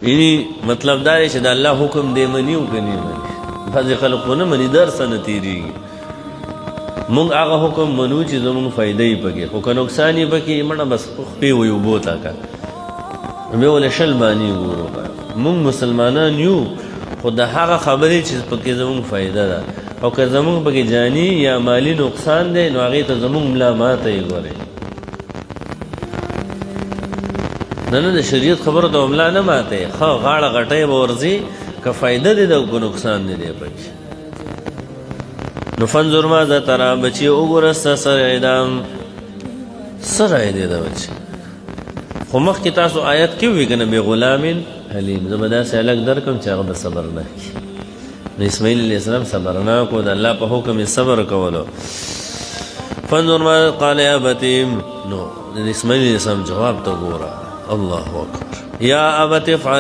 یعنی مطلب دا دی چې د الله حکم دی مني او که نه مني. بعضې خلک خو نه مني درسه نه تېرېږي. موږ هغه حکم منو چې زموږ فایده یې پکې، خو که نقصان یې پکې مړه بس خپې وي اوبو ته که بیا ولې شل بانې وګورو. موږ مسلمانان یو، خو د هغه خبرې چې پکې زموږ فایده ده، او که زموږ پکې جاني یا مالی نقصان دی نو هغې ته زموږ ملا ماته یې ګورئ. نه د شریعت خبرو ته ملا نه ماتئ، ښه غاړه غټۍ به ورځي که فایده دی ده که نقصان دی دی پکې. نو فانظر ماذا ترى بچی وګوره ستا څه رایې ده، څه رایې دی ده بچی. خو مخکې تاسو آیت کې ووایي که نه بغلام حلیم، زه به داسې هلک درکړم چې هغه به صبر نه کړي. نو اسماعیل علیه السلام صبرناک و، د الله په حکم یې صبر کولو. فانظر ما قال یا ابتیم، نو د اسماعیل علیه السلام جواب ته ګوره. الله اکبر. یا ابت افعل